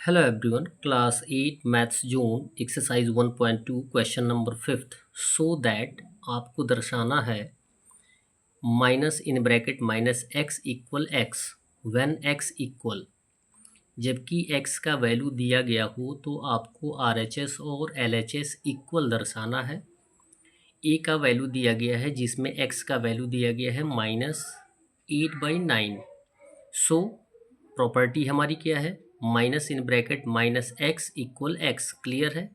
Hello everyone, class 8 maths zone exercise 1.2 question number 5th. So that आपको दर्शाना है minus in bracket minus x equal x when x equal, जबकि x का value दिया गया हो तो आपको आर एच एस और एल एच एस इक्वल दर्शाना है। ए का वैल्यू दिया गया है जिसमें एक्स का वैल्यू दिया गया है -8/9। सो प्रॉपर्टी हमारी क्या है, minus in bracket minus x equal x, clear है।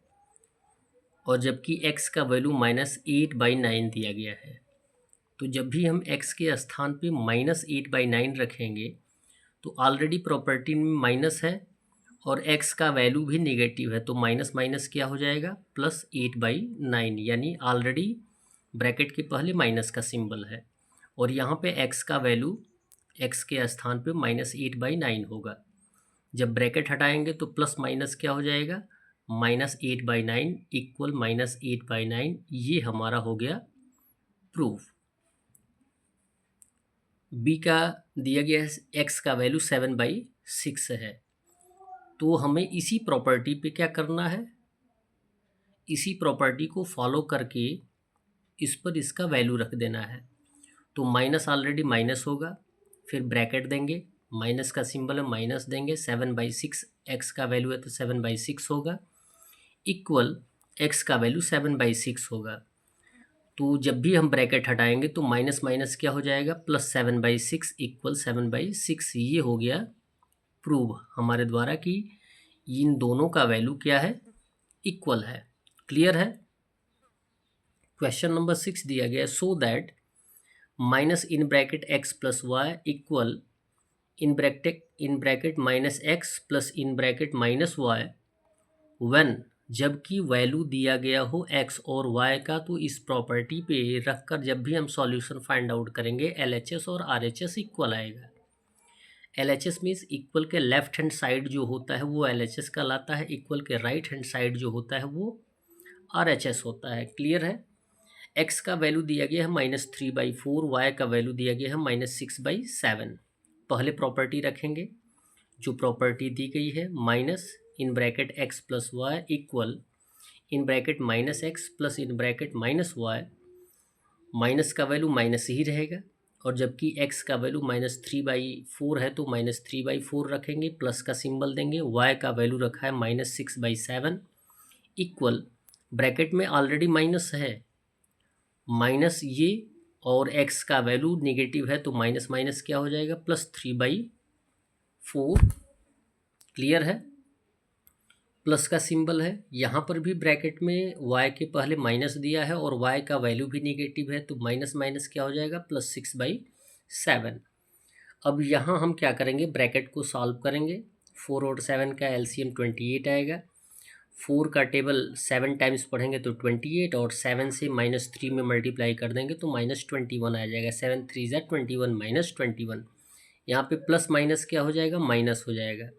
और जबकि एक्स का वैल्यू -8/9 दिया गया है, तो जब भी हम एक्स के स्थान पे -8/9 रखेंगे तो ऑलरेडी प्रॉपर्टी में माइनस है और एक्स का वैल्यू भी नेगेटिव है, तो माइनस माइनस क्या हो जाएगा, +8/9, यानी ऑलरेडी ब्रैकेट के पहले माइनस का सिंबल है और यहाँ पे एक्स का वैल्यू एक्स के स्थान पे -8/9 होगा। जब ब्रैकेट हटाएंगे तो प्लस माइनस क्या हो जाएगा, -8/9 इक्वल -8/9। ये हमारा हो गया प्रूफ। बी का दिया गया है एक्स का वैल्यू 7/6 है, तो हमें इसी प्रॉपर्टी पे क्या करना है, इसी प्रॉपर्टी को फॉलो करके इस पर इसका वैल्यू रख देना है। तो माइनस ऑलरेडी माइनस होगा, फिर ब्रैकेट देंगे, माइनस का सिंबल है माइनस देंगे, 7/6 एक्स का वैल्यू है तो 7/6 होगा, इक्वल एक्स का वैल्यू 7/6 होगा। तो जब भी हम ब्रैकेट हटाएंगे तो माइनस माइनस क्या हो जाएगा, +7/6 इक्वल 7/6। ये हो गया प्रूव हमारे द्वारा कि इन दोनों का वैल्यू क्या है, इक्वल है, क्लियर है। क्वेश्चन नंबर 6 दिया गया, so that minus in bracket x plus y equal in bracket minus x plus in bracket minus y when, जबकि वैल्यू दिया गया हो एक्स और वाई का, तो इस प्रॉपर्टी पे रखकर जब भी हम सॉल्यूशन फाइंड आउट करेंगे एल एच एस और आर एच एस इक्वल आएगा। L H S means equal के लेफ्ट हैंड साइड जो होता है वो एल एच एस कहलाता है, इक्वल के राइट हैंड साइड जो होता है वो आर एच एस होता है, क्लियर है। एक्स का वैल्यू दिया गया है -3/4, वाई का वैल्यू दिया गया है -6/7। पहले प्रॉपर्टी रखेंगे, जो प्रॉपर्टी दी गई है minus in bracket x plus y equal in bracket minus x plus in bracket minus y, minus का वैल्यू माइनस ही रहेगा और जबकि एक्स का वैल्यू -3/4 है तो -3/4 रखेंगे, प्लस का सिंबल देंगे, वाई का वैल्यू रखा है -6/7 इक्वल, ब्रैकेट में ऑलरेडी माइनस है, माइनस ये और एक्स का वैल्यू नेगेटिव है तो माइनस माइनस क्या हो जाएगा, +3/4, क्लियर है। प्लस का सिंबल है, यहाँ पर भी ब्रैकेट में y के पहले माइनस दिया है और y का वैल्यू भी नेगेटिव है तो माइनस माइनस क्या हो जाएगा, +6/7। अब यहाँ हम क्या करेंगे, ब्रैकेट को सॉल्व करेंगे। 4 और 7 का एलसीएम 28 आएगा। 4 का टेबल 7 टाइम्स पढ़ेंगे तो 28 और 7 से -3 में मल्टीप्लाई कर देंगे तो -21 आ जाएगा। 7 3 ज़ा 21 -21, यहाँ पे प्लस माइनस क्या हो जाएगा, माइनस हो जाएगा।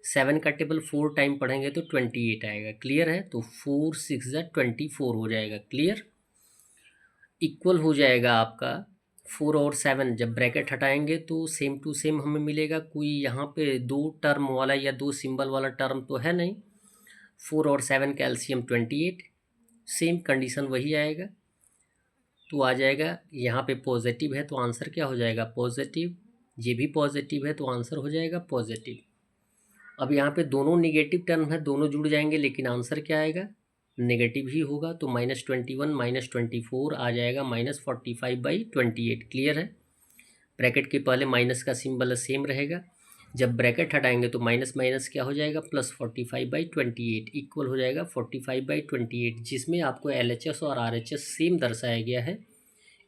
7 का टेबल 4 टाइम पढ़ेंगे तो 28 आएगा, क्लियर है। तो 4 6 ज़ा 24 हो जाएगा, क्लियर। इक्वल हो जाएगा आपका 4 और 7, जब ब्रैकेट हटाएंगे तो सेम टू सेम हमें मिलेगा। कोई यहाँ पे दो टर्म वाला या दो सिंबल वाला टर्म तो है नहीं। 4 और 7 का एलसीएम 28, सेम कंडीशन वही आएगा तो आ जाएगा। यहाँ पे पॉजिटिव है तो आंसर क्या हो जाएगा, पॉजिटिव। ये भी पॉजिटिव है तो आंसर हो जाएगा पॉजिटिव। अब यहाँ पे दोनों निगेटिव टर्म है, दोनों जुड़ जाएंगे लेकिन आंसर क्या आएगा, नेगेटिव ही होगा। तो -21 -24 आ जाएगा -45/28, क्लियर है। ब्रैकेट के पहले माइनस का सिंबल सेम रहेगा, जब ब्रैकेट हटाएंगे तो माइनस माइनस क्या हो जाएगा, +45/28 इक्वल हो जाएगा 45/28, जिसमें आपको LHS और RHS सेम दर्शाया गया है।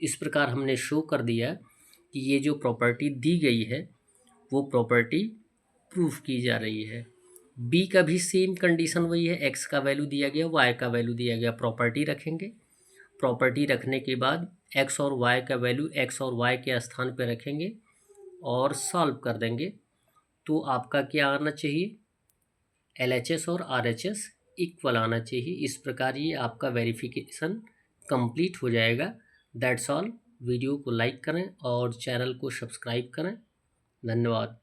इस प्रकार हमने शो कर दिया कि ये जो प्रॉपर्टी दी गई है वो प्रॉपर्टी प्रूफ की जा रही है। बी का भी सेम कंडीशन वही है, एक्स का वैल्यू दिया गया, वाई का वैल्यू दिया गया, प्रॉपर्टी रखेंगे। प्रॉपर्टी रखने के बाद एक्स और वाई का वैल्यू एक्स और वाई के स्थान पर रखेंगे और सॉल्व कर देंगे तो आपका क्या आना चाहिए, LHS और RHS इक्वल आना चाहिए। इस प्रकार ये आपका वेरिफिकेशन कंप्लीट हो जाएगा। That's all. वीडियो को लाइक करें और चैनल को सब्सक्राइब करें। धन्यवाद।